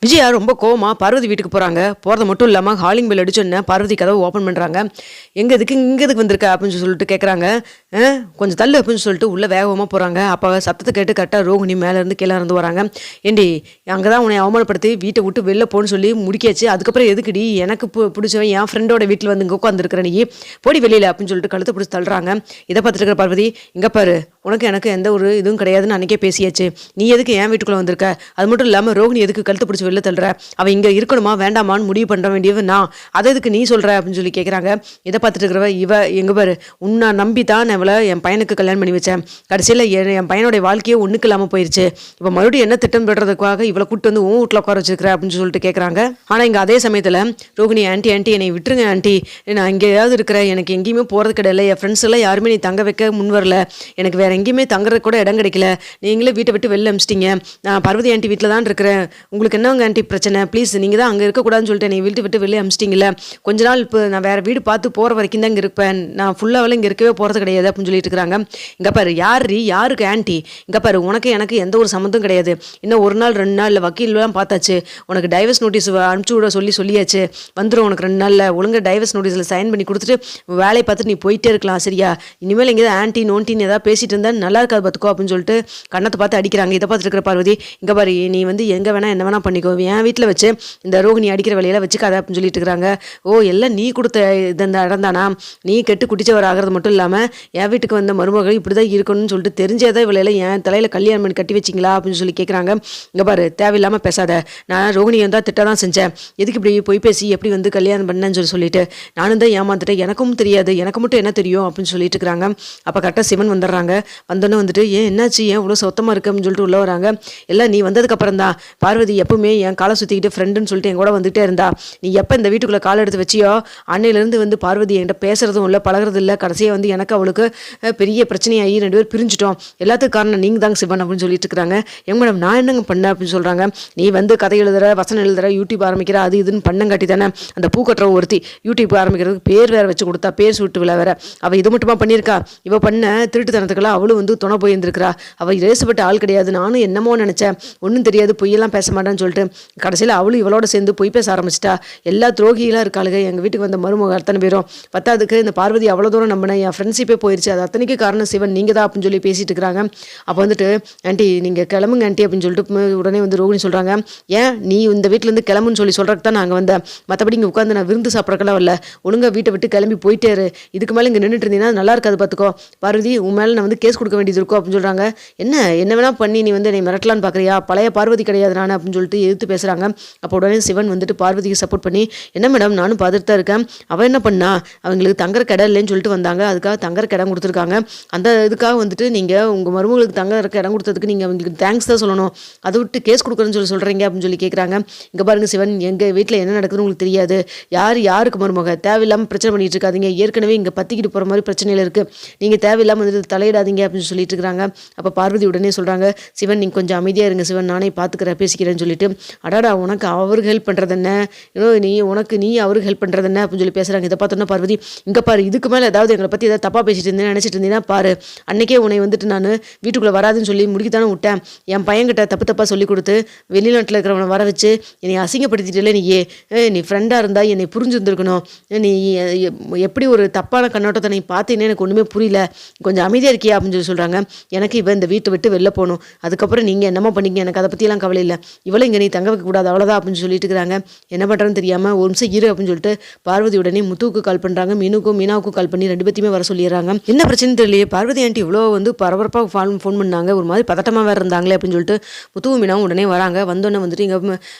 விஜயா ரொம்ப கோவமா பார்வதி வீட்டுக்கு போகிறாங்க. போகிறது மட்டும் இல்லாமல் ஹாலிங் பெல் அடிச்சோன்னே பார்வதி கதவை ஓப்பன் பண்ணுறாங்க. இங்கே எதுக்கு வந்திருக்க அப்படின்னு சொல்லிட்டு கேட்குறாங்க. கொஞ்சம் தள்ளு அப்படின்னு சொல்லிட்டு உள்ளே வேகமாக போகிறாங்க. அப்போ சத்தத்தை கேட்டு கரெக்டாக ரோகிணி மேலேருந்து கீழே இருந்து வராங்க. ஏண்டி அங்கே தான் உன்னை அவமானப்படுத்தி வீட்டை விட்டு வெளில போன்னு சொல்லி முடிக்காச்சு. அதுக்கப்புறம் எதுக்குடி எனக்கு பிடிச்சவன் என் ஃப்ரெண்டோட வீட்டில் வந்து இங்கே உட்காந்துருக்கிற நீ போடி வெளியில் அப்படின்னு சொல்லிட்டு கழுத்தை பிடிச்சி தள்ளுறாங்க. இதை பார்த்துட்டு இருக்கிற பார்வதி, இங்கே பாரு, உனக்கு எனக்கு எந்த ஒரு இதுவும் கிடையாதுன்னு அன்றைக்கே பேசியாச்சு. நீ எதுக்கு என் வீட்டுக்குள்ளே வந்திருக்க? அது மட்டும் இல்லாமல் ரோகிணி எதுக்கு கழுத்தை பிடிச்சி வெளில தள்ளுற? அவள் இங்கே இருக்கணுமா வேண்டாமான்னு முடிவு பண்ண வேண்டியவன் நான். அதை எதுக்கு நீ சொல்கிற அப்படின்னு சொல்லி கேட்குறாங்க. இதை பார்த்துட்டு இருக்கிறவ, இவ எங்கே பாரு, உன்னை நம்பி தான் நான் இவளை என் பையனுக்கு கல்யாணம் பண்ணி வச்சேன். கடைசியில் என் பையனுடைய வாழ்க்கையே ஒன்றுக்கு இல்லாமல் போயிடுச்சு. இப்போ மறுபடியும் என்ன திட்டம் பெறதுக்காக இவளை கூப்பிட்டு வந்து உன் வீட்டில் உட்கார வச்சிருக்கிற அப்படின்னு சொல்லிட்டு கேட்குறாங்க. ஆனால் இங்கே அதே சமயத்தில் ரோகிணி, ஆண்டி என்னை விட்டுருங்க ஆண்டி, நான் எங்கேயாவது இருக்கிறேன், எனக்கு எங்கேயுமே போகிறது கிடையாது. என் ஃப்ரெண்ட்ஸ் எல்லாம் யாருமே நீ தங்க வைக்க முன் வரல, எனக்கு வேறு எங்கேயுமே தங்குறது கூட இடம் கிடைக்கல, நீங்களே வீட்டை விட்டு வெளில அமிச்சிட்டிங்க. நான் பார்வதி ஆண்டி வீட்டில் தான் இருக்கிறேன், உங்களுக்கு என்னங்க ஆண்டி பிரச்சனை? ப்ளீஸ், நீங்கள் தான் அங்கே இருக்கக்கூடாதுன்னு சொல்லிட்டு நீ வீட்டு விட்டு வெளியே அமிச்சிட்டிங்களே, கொஞ்ச நாள் இப்போ நான் வேறு வீடு பார்த்து போகிற வரைக்கும் தான் இங்கே இருப்பேன், நான் ஃபுல்லாக இங்கே இருக்கவே போகிறது கிடையாது அப்படின்னு சொல்லிட்டு இருக்கிறாங்க. இங்கே பாரு, யாருக்கு ஆண்டி? இங்கே பாரு, உனக்கு எனக்கு எந்த ஒரு சம்மந்தம் கிடையாது. இன்னும் ஒரு நாள் 2 நாள் இல்லை, வக்கீல்லாம் பார்த்தாச்சு, உனக்கு டைவர்ஸ் நோட்டீஸ் அனுப்பிச்சி விட சொல்லியாச்சு, வந்துடும் உனக்கு 2 நாளில். ஒழுங்காக டைவர்ஸ் நோட்டீஸில் சைன் பண்ணி கொடுத்துட்டு வேலையை பார்த்துட்டு நீ போயிட்டே இருக்கலாம், சரியா? இனிமேல் எங்கேயாவது ஆண்டி நோன்ட்டின்னு ஏதாவது பேசிட்டு இருந்தால் நல்லா இருக்காது பார்த்துக்கோ அப்படின்னு சொல்லிட்டு கண்ணத்தை பார்த்து அடிக்கிறாங்க. இதை பார்த்துட்டு இருக்கிற பார்வதி, இங்கே பாரு, நீ எங்கே வேணா என்ன வேணா பண்ணிக்கோ, என் வீட்டில் வச்சு இந்த ரோகிணி அடிக்கிற வேலையெல்லாம் வச்சுக்காத அப்படின்னு சொல்லிட்டு இருக்கிறாங்க. ஓ, எல்லாம் நீ கொடுத்த இந்த இடம் தானா? நீ கெட்டு குடிச்சவர் ஆகிறது மட்டும் இல்லாமல் என் வீட்டுக்கு வந்த மருமகள் இப்படி தான் இருக்கணும்னு சொல்லிட்டு தெரிஞ்சதான் இவளையெல்லாம் என் தலையில் கல்யாணம் பண்ணி கட்டி வச்சிங்களா அப்படின்னு சொல்லி கேட்குறாங்க. இங்கே பாரு, தேவையில்லாமல் பேசாத, நான் ரோகிணி வந்தால் திட்ட தான் செஞ்சேன், எதுக்கு இப்படி போய் பேசி எப்படி வந்து கல்யாணம் பண்ணேன்னு சொல்லிட்டு நானும் தான் ஏமாந்துட்டேன், எனக்கும் தெரியாது, எனக்கு மட்டும் என்ன தெரியும் அப்படின்னு சொல்லிட்டு இருக்கிறாங்க. அப்போ கரெக்டாக சிவன் வந்துடுறாங்க. வந்தோன்னே வந்துட்டு, ஏன் என்னாச்சு, ஏன் இவ்வளோ சொத்தமாக இருக்கு அப்படின்னு சொல்லிட்டு உள்ளே வராங்க. எல்லாம் நீ வந்ததுக்கப்புறம் தான். பார்வதி எப்பவுமே என் காலை சுற்றிக்கிட்டு ஃப்ரெண்டுன்னு சொல்லிட்டு என் கூட வந்துகிட்டே இருந்தா, நீ எப்போ இந்த வீட்டுக்குள்ளே காலை எடுத்து வச்சியோ அன்னையிலேருந்து வந்து பார்வதி என்கிட்ட பேசுறதும் இல்லை, பழகிறது இல்லை. கடைசியாக வந்து எனக்கு அவளுக்கு பெரிய பிரச்சனையாகி 2 பேர் பிரிஞ்சிட்டோம். எல்லாத்துக்கும் காரணம் நீங்கள் தாங்க சிவன் அப்படின்னு சொல்லிட்டு இருக்கிறாங்க. எங்க மேடம், நான் என்னங்க பண்ணேன் அப்படின்னு சொல்கிறாங்க. நீ வந்து கதை எழுதுற, வசனம் எழுதுற, யூடியூப் ஆரம்பிக்கிற, அது இதுன்னு பண்ணங்காட்டி தானே அந்த பூ கட்டுற ஒருத்தி யூடியூப் ஆரம்பிக்கிறதுக்கு பேர் வேறு வச்சு கொடுத்தா, பேர் சுட்டு விழா வேற. அவள் இது மட்டுமா பண்ணியிருக்கா? இவ பண்ண திருட்டுத்தனத்துக்கெல்லாம் அவளும் வந்து துணை போயிருந்திருக்கிறா. அவள் ரேசுப்பட்ட ஆள் கிடையாது. நானும் என்னமோ நினச்சேன், ஒன்றும் தெரியாது, பொய்யெல்லாம் பேச மாட்டேன்னு சொல்லிட்டு கடைசியில் அவளும் இவளோட சேர்ந்து பொய் பேச ஆரம்பிச்சிட்டா. எல்லா துரோகிகளாக இருக்காளுங்க எங்கள் வீட்டுக்கு வந்த மருமக அத்தனை பேரும். பத்தாவதுக்கு இந்த பார்வதி அவ்வளோ தூரம் நம்பினேன், என் ஃப்ரெண்ட்ஷிப்பே போயிடுச்சு, அது அத்தனைக்கு காரணம் சிவன் நீங்கள் தான் அப்படின்னு சொல்லி பேசிட்டு இருக்கிறாங்க. அப்போ வந்துட்டு, ஆண்டி நீங்கள் கிளம்புங்க ஆண்டி அப்படின்னு சொல்லிட்டு உடனே வந்து ரோகிணி சொல்கிறாங்க. ஏன் நீ இந்த வீட்டிலேருந்து கிளம்புன்னு சொல்லி சொல்கிறதுக்கு தான் நாங்கள் வந்தேன், மற்றபடி இங்கே உட்காந்து நான் விருந்து சாப்பிட்றக்கெல்லாம் வரல. ஒழுங்காக வீட்டை விட்டு கிளம்பி போயிட்டேரு, இதுக்கு மேலே இங்கே நின்றுட்டு இருந்தீங்கன்னா நல்லா இருக்காது பார்த்துக்கோ. பார்வதி, உன் மேலே நான் வந்து கேஸ் கொடுக்க வேண்டியது இருக்கும் அப்படின்னு சொல்கிறாங்க. என்ன வேணா பண்ணி நீ வந்து என்னை மிரட்டலான்னு பார்க்குறியா? பழைய பார்வதி கிடையாது நான் அப்படின்னு சொல்லிட்டு எதிர்த்து பேசுகிறாங்க. அப்போ உடனே சிவன் வந்துட்டு பார்வதிக்கு சப்போர்ட் பண்ணி, என்ன மேடம், நானும் பார்த்துட்டு தான் இருக்கேன், அவன் என்ன பண்ணா, அவங்களுக்கு தங்குற கடை இல்லைன்னு சொல்லிட்டு வந்தாங்க, அதுக்காக தங்குற இடம் கொடுத்துருக்காங்க. அந்த இதுக்காக வந்துட்டு நீங்கள் உங்கள் மருமகளுக்கு தங்குற இடம் கொடுத்ததுக்கு நீங்கள் அவங்களுக்கு தேங்க்ஸ் தான் சொல்லணும், அதை விட்டு கேஸ் கொடுக்குறேன்னு சொல்கிறீங்க அப்படின்னு சொல்லி கேட்குறாங்க. இங்கே பாருங்க சிவன், எங்கள் வீட்டில் என்ன நடக்குதுன்னு உங்களுக்கு தெரியாது, யாருக்கு மருமக, தேவையில்லாமல் பிரச்சனை பண்ணிட்டு இருக்காதீங்க, ஏற்கனவே இங்கே பற்றிக்கிட்டு போகிற மாதிரி பிரச்சனையில் இருக்குது, நீங்கள் தேவையில்லாமல் வந்துட்டு தலையிடாதீங்க அப்படின்னு சொல்லிட்டு இருக்கிறாங்க. அப்போ பார்வதி உடனே சொல்கிறாங்க, சிவன் நீங்கள் கொஞ்சம் அமைதியாக இருங்க சிவன், நானே பார்த்துக்கிறேன் பேசிக்கிறேன்னு சொல்லிட்டு. அடாடா, உனக்கு அவருக்கு ஹெல்ப் பண்ணுறது என்ன, நீ அவருக்கு ஹெல்ப் பண்ணுறது என்ன அப்படின்னு சொல்லி பேசுகிறாங்க. இதை பார்த்தோன்னா பார்வதி, இங்கே பாரு, இதுக்கு மேலே ஏதாவது எங்களை பற்றி ஏதாவது தப்பாக பேசிட்டு இருந்தேன் நினச்சிட்டு இருந்தீங்கன்னா பாரு, அன்றைக்கே உன்னை வந்துட்டு நான் வீட்டுக்குள்ளே வராதுன்னு சொல்லி முடிக்கத்தானே விட்டேன், என் பையன்கிட்ட தப்பாக சொல்லி கொடுத்து வெளிநாட்டில் இருக்கிறவனை வர வச்சு என்னை அசிங்கப்படுத்திட்டே. நீ ஃப்ரெண்டாக இருந்தால் என்னை புரிஞ்சுருந்துருக்கணும், நீ எப்படி ஒரு தப்பான கண்ணோட்டத்தை நீ பார்த்தீங்கன்னா எனக்கு ஒன்றுமே புரியல, கொஞ்சம் அமைதியாக இருக்கியா அப்படின்னு சொல்லி சொல்கிறாங்க. எனக்கு இவன் இந்த வீட்டை விட்டு வெளில போகணும், அதுக்கப்புறம் நீங்கள் என்னமோ பண்ணிங்க, எனக்கு அதை பற்றியெல்லாம் கவலை இல்லை, இவளை இங்கே நீ தங்க வைக்கக்கூடாது அவ்வளோதான் அப்படின்னு சொல்லிட்டு இருக்கிறாங்க. என்ன பண்ணுறதுன்னு தெரியாமல் ஒரு நிமிஷம் இரு அப்படின்னு சொல்லிட்டு பார்வதி உடனே முத்துவுக்கு கால் பண்ணுறாங்க. மீனாவுக்கும் கால் பண்ணி 2 பேத்தையுமே வர சொல்லிடுறாங்க. என்ன பிரச்சனை தெரியலையே, பார்வதி ஆண்டி இவ்வளோ வந்து பரபரப்பாக ஃபோன் பண்ணாங்க, ஒரு மாதிரி பதட்டமாக வேறு இருந்தாங்களே அப்படின்னு சொல்லிட்டு முத்துவும் மீனாவும் உடனே வராங்க. வந்தோடனே வந்துட்டு இங்கே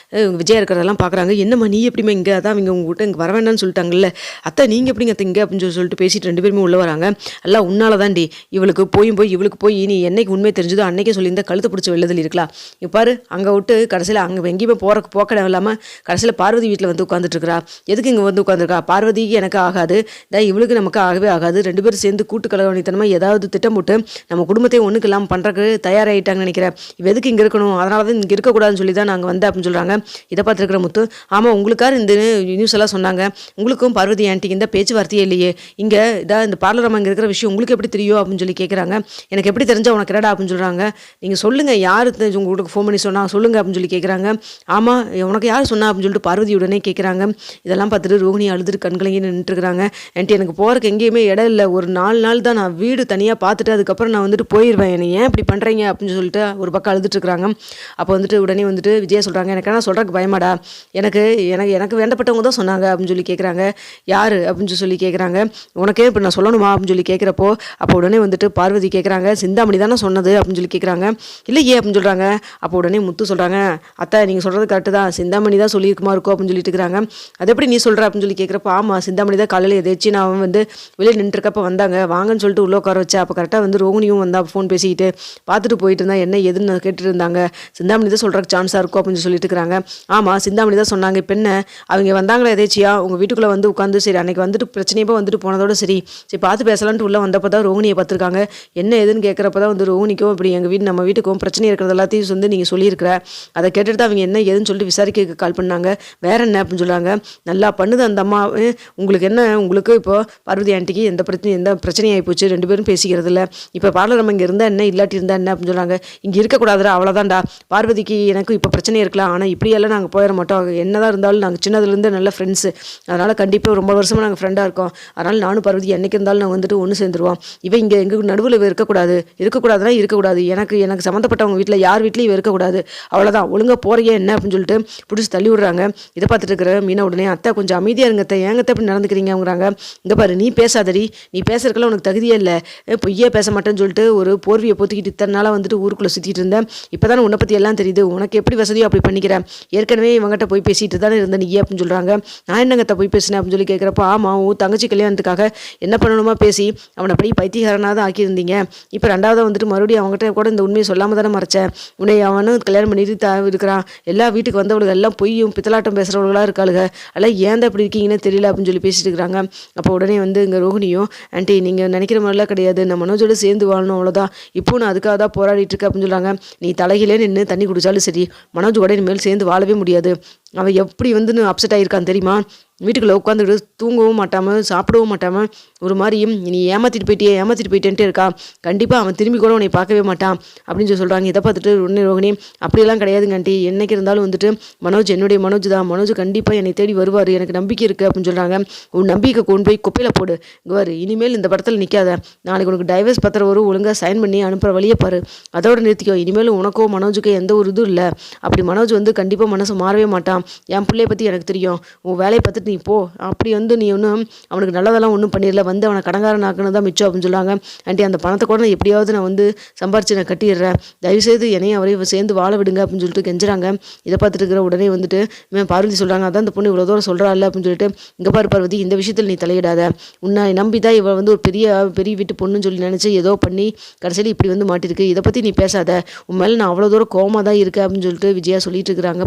விஜயா இருக்கிறதெல்லாம் பார்க்குறாங்க. என்னம்மா நீ எப்படிமா இங்கே, அதான் இங்கே உங்கள்கிட்ட இங்கே வர வேண்டாம்னு சொல்லிட்டாங்கல்ல அத்தை, நீங்கள் எப்படிங்க அத்தை இங்கே அப்படின்னு சொல்லிட்டு பேசிட்டு 2 பேருமே உள்ளே வராங்க. எல்லாம் உன்னால தாண்டி, இவளுக்கு போய் நீ என்னைக்கு உண்மை தெரிஞ்சதோ அன்னைக்கே சொல்லியிருந்தா கழுத்தை பிடிச்ச வெள்ளதில் இருக்கலாம். பாரு, அங்கே விட்டு கடைசியில் அங்கே எங்கேயுமே போக்கடம் இல்லாமல் கடைசியில் பார்வதி வீட்டில் வந்து உட்காந்துட்டு இருக்கிறா. எதுக்கு இங்கே வந்து உட்காந்துருக்கா? பார்வதிக்கு எனக்கு ஆகாது, இவளுக்கு நமக்கு ஆகவே ஆகாது, 2 பேரும் சேர்ந்து கூட்டு கலவணித்தனமாக ஏதாவது திட்டம் போட்டு நம்ம குடும்பத்தையும் ஒன்றுக்கு இல்லாமல் பண்ணுறக்கு தயாராகிட்டாங்கன்னு நினைக்கிறேன். இவ எதுக்கு இங்கே இருக்கணும், அதனால தான் இங்கே இருக்கக்கூடாதுன்னு சொல்லி தான் நாங்கள் வந்தேன் அப்படின்னு சொல்கிறாங்க. இதை பார்த்துருக்கிற முத்து, ஆமாம் உங்களுக்காரு இந்த நியூஸ் எல்லாம் சொன்னாங்க, உங்களுக்கும் பார்வதி ஆண்டிக்கு இந்த பேச்சுவார்த்தையே இல்லையே, இங்கே இந்த பார்லர் அம்மா இங்கே இருக்கிற விஷயம் உங்களுக்கு எப்படி தெரியும் அப்படின்னு சொல்லி கேட்குறாங்க. எனக்கு எப்படி தெரிஞ்சா உனக்கு என்னடா அப்படின்னு சொல்கிறாங்க. நீங்கள் சொல்லுங்கள், யார் உங்களுக்கு ஃபோன் பண்ணி சொன்னாங்க சொல்லுங்கள் அப்படின்னு சொல்லி கேட்குறாங்க. ஆமாம் உனக்கு யார் சொன்னா அப்படின்னு சொல்லிட்டு பார்வதி உடனே கேட்குறாங்க. இதெல்லாம் பார்த்துட்டு ரோகிணி அழுதுட்டு கண்கலங்கி நின்றுட்டுருக்காங்க. என்கிட்ட எனக்கு போகிறக்கு எங்கேயுமே இடம் இல்லை, ஒரு 4 நாள் தான் நான் வீடு தனியாக பார்த்துட்டு அதுக்கப்புறம் நான் வந்துட்டு போயிடுவேன், என்னை ஏன் இப்படி பண்ணுறீங்க அப்படின்னு சொல்லிட்டு ஒரு பக்கம் அழுதுட்டுருக்காங்க. அப்போ வந்துட்டு உடனே வந்துட்டு விஜயா சொல்கிறாங்க, எனக்கு என்ன சொல்கிறக்கு பயமாடா, எனக்கு எனக்கு எனக்கு வேண்டப்பட்டவங்க தான் சொன்னாங்க அப்படின்னு சொல்லி கேட்குறாங்க. யார் அப்படின்னு சொல்லி கேட்குறாங்க. உனக்கே இப்போ நான் சொல்லணுமா அப்படின்னு சொல்லி கேட்குறப்போ அப்போ உடனே வந்துட்டு பார்வதி கேட்குறாங்க, சிந்தாமணி தானே சொன்னது அப்படின்னு சொல்லி கேட்குறாங்க. இல்லையே அப்படின்னு சொல்கிறாங்க. அப்போ உடனே முத்து சொல்கிறாங்க, அத்தை நீங்கள் சொல்கிறது கரெக்டு தான், சிந்தாமணி தான் சொல்லியிருக்குமா இருக்கும் அப்படின்னு சொல்லிட்டு இருக்கிறாங்க. அது எப்படி நீ சொல்கிற அப்படின்னு சொல்லி கேட்குறப்ப ஆமாம் சிந்தாமணி தான் காலையில் எதாச்சும் நான் வந்து வெளியே நின்றுருக்கப்ப வந்தாங்க, வாங்கன்னு சொல்லிட்டு உள்ளே உட்கார வச்சேன். அப்போ கரெக்டாக வந்து ரோகிணியும் வந்தா ஃபோன் பேசிக்கிட்டு பார்த்துட்டு போயிட்டு இருந்தா, என்ன எதுன்னு கேட்டுட்டு இருந்தாங்க. சிந்தாமணி தான் சொல்கிறக்கு சான்ஸாக இருக்கும் அப்படின்னு சொல்லிட்டு இருக்கிறாங்க. ஆமாம் சிந்தாமணி தான் சொன்னாங்க. இப்போ என்ன அவங்க வந்தாங்களா எதேச்சியா உங்கள் வீட்டுக்குள்ளே வந்து உட்காந்து, சரி அன்றைக்கி வந்துட்டு பிரச்சனையப்போ வந்துட்டு போனதோட சரி பார்த்து பேசலான்ட்டு உள்ளே வந்தப்போ தான் ரோகிணியை பார்த்துருக்காங்க. என்ன எதுன்னு கேட்குறப்ப தான் வந்து ரோகிணிக்கும் இப்படி எங்கள் வீடு நம்ம வீட்டுக்கும் பிரச்சனை இருக்கிறது எல்லாத்தையும் வந்து நீங்கள் சொல்லியிருக்கிற, அதை கேட்டுட்டு தான் அவங்க என்ன ஏதுன்னு சொல்லிட்டு விசாரிக்க கால் பண்ணாங்க. வேற என்ன அப்படின்னு சொல்கிறாங்க. நல்லா பண்ணுது அந்த அம்மா, உங்களுக்கு என்ன, உங்களுக்கு இப்போ பார்வதி ஆண்டிக்கு எந்த பிரச்சனையும் ஆகிப்போச்சு, 2 பேரும் பேசிக்கிறது இல்லை. இப்போ பார்லர் நம்ம இங்கே இருந்தால் என்ன இல்லாட்டி இருந்தால் என்ன அப்படின்னு சொல்கிறாங்க. இங்கே இருக்கக்கூடாதுடா அவ்வளோதான்டா, பார்வதிக்கு எனக்கு இப்போ பிரச்சனை இருக்கலாம், ஆனால் இப்படியெல்லாம் நாங்கள் போயிட மாட்டோம், என்னதான் இருந்தாலும் நாங்கள் சின்னதுலேருந்து நல்ல ஃப்ரெண்ட்ஸு, அதனால் கண்டிப்பாக ரொம்ப வருஷமாக நாங்கள் ஃப்ரெண்டாக இருக்கோம், அதனால் நானும் பார்வதி என்றைக்கு இருந்தாலும் நாங்கள் வந்துட்டு ஒன்று சேர்ந்துருவோம். இவன் இங்கே எங்கள் நடுவில் இருக்கக்கூடாதுன்னா இருக்கக்கூடாது, எனக்கு சம்மந்தப்பட்டவங்க வீட்டில் யார் வீட்லையும் இவ இருக்கக்கூடாது, அவ்வளோதான், ஒழுங்காக போறியே என்ன அப்படின்னு சொல்லிட்டு பிடிச்சி தள்ளி விடுறாங்க. இதை பார்த்துட்டு இருக்கிற மீனா உடனே, அத்தை கொஞ்சம் அமைதியாக இருங்க அத்தை, ஏங்கத்தை இப்படி நடந்துக்கிறீங்கிறாங்க. இங்கே பாரு நீ பேசாதடி, நீ பேசுறதுக்கெல்லாம் உனக்கு தகுதியே இல்லை, பொய்யே பேச மாட்டேன்னு சொல்லிட்டு ஒரு போர்வியை பொத்திக்கிட்டு இத்தனை நாளாக வந்துட்டு ஊருக்குள்ளே சுற்றிட்டு இருந்தேன், இப்போ தானே உன்னை பற்றி எல்லாம் தெரியுது, உனக்கு எப்படி வசதியோ அப்படி பண்ணிக்கிறேன், ஏற்கனவே இவங்ககிட்ட போய் பேசிட்டு தானே இருந்தேன் நீ அப்படின்னு சொல்கிறாங்க. நான் என்னங்கத்தை போய் பேசினேன் அப்படின்னு சொல்லி கேட்குறப்ப ஆமாம் உன் தங்கச்சி கல்யாணத்துக்காக என்ன பண்ணணுமா பேசி அவனை அப்படி பைத்தியகாரனாக தான் ஆக்கியிருந்தீங்க, இப்போ 2வது வந்துட்டு மறுபடியும் அவங்ககிட்ட கூட இந்த உண்மையை சொல்லாமல் தானே மறைச்சேன், உன்னை அவனும் கல்யாணம் பண்ணிட்டு இருக்கிறான், எல்லா வீட்டுக்கு வந்தவளுக்கு எல்லாம் பொய்யும் பித்தலாட்டம் பேசுகிறவர்களாக இருக்காளுங்க, அதெல்லாம் ஏன் தான் இப்படி இருக்கீங்கன்னு தெரியல அப்படின்னு சொல்லி பேசிட்டு இருக்கிறாங்க. அப்போ உடனே வந்து இங்கே ரோகிணியும், ஆண்டி நீங்கள் நினைக்கிற மாதிரிலாம் கிடையாது, நான் மனோஜோடு சேர்ந்து வாழணும் அவ்வளோதான், இப்போ நான் அதுக்காக தான் போராடிட்டு இருக்கேன் அப்படின்னு சொல்கிறாங்க. நீ தலையிலே நின்று தண்ணி குடித்தாலும் சரி மனோஜ் கூட இனிமேல் சேர்ந்து வாழவே முடியாது, அவன் எப்படி வந்து அப்செட் ஆகியிருக்கான் தெரியுமா, வீட்டுக்குள்ளே உட்காந்துக்கிட்டு தூங்கவும் மாட்டாமல் சாப்பிடவும் மாட்டாமல் ஒரு மாதிரியும் நீ ஏமாற்றிட்டு போயிட்டேன்ட்டே இருக்கா, கண்டிப்பாக அவன் திரும்பி கூட உன்னை பார்க்கவே மாட்டான் அப்படின்னு சொல்லி சொல்கிறாங்க. இதை பார்த்துட்டு உடனே ரோகிணி, அப்படியெல்லாம் கிடையாதுங்க ஆண்டி, என்னைக்கு இருந்தாலும் வந்துட்டு மனோஜ் என்னுடைய மனோஜ் தான், மனோஜ் கண்டிப்பாக என்னை தேடி வருவார், எனக்கு நம்பிக்கை இருக்குது அப்படின்னு சொல்கிறாங்க. உன் நம்பிக்கை கொண்டு போய் குப்பையில் போடு, இங்கே இனிமேல் இந்த படத்தில் நிற்காத, நாளைக்கு உனக்கு டைவர்ஸ் பத்திரம் வரும், ஒழுங்காக சைன் பண்ணி அனுப்புகிற வழியை பாரு, அதோட நிறுத்திக்கோ, இனிமேல் உனக்கோ மனோஜுக்கோ எந்த ஒரு இதுவும் இல்லை, அப்படி மனோஜ் வந்து கண்டிப்பாக மனசு மாறவே மாட்டான், என் பிள்ளைய பற்றி எனக்கு தெரியும், உன் வேலையை பார்த்துட்டு நீ போ, அப்படி வந்து நீ ஒன்றும் அவனுக்கு நல்லதெல்லாம் ஒன்றும் பண்ணிடல, வந்து அவனை கடங்காரன் ஆக்குன்னு தான் மிச்சம் அப்படின்னு சொல்லுவாங்க. ஆண்டி அந்த பணத்தை கூட நான் எப்படியாவது நான் வந்து சம்பாரிச்சு நான் கட்டிடுறேன், தயவுசெய்து என்னையும் அவரையும் சேர்ந்து வாழ விடுங்க அப்படின்னு சொல்லிட்டு கெஞ்சுறாங்க. இதை பார்த்துட்டு இருக்கிற உடனே வந்துட்டு பார்வதி சொல்கிறாங்க, அதான் இந்த பொண்ணு இவ்வளோ தூரம் சொல்கிறாள் அப்படின்னு சொல்லிட்டு, இங்கே பாரு பார்வதி இந்த விஷயத்தில் நீ தலையிடாத, உன்னை நம்பி தான் இவள் வந்து ஒரு பெரிய வீட்டு பொண்ணுன்னு சொல்லி நினச்சி ஏதோ பண்ணி கடைசியில் இப்படி வந்து மாட்டிருக்கு, இதை பற்றி நீ பேசாத, உன் மேலே நான் அவ்வளோ தூரம் கோவமாக தான் இருக்கேன் அப்படின்னு சொல்லிட்டு விஜயா சொல்லிட்டு இருக்கிறாங்க.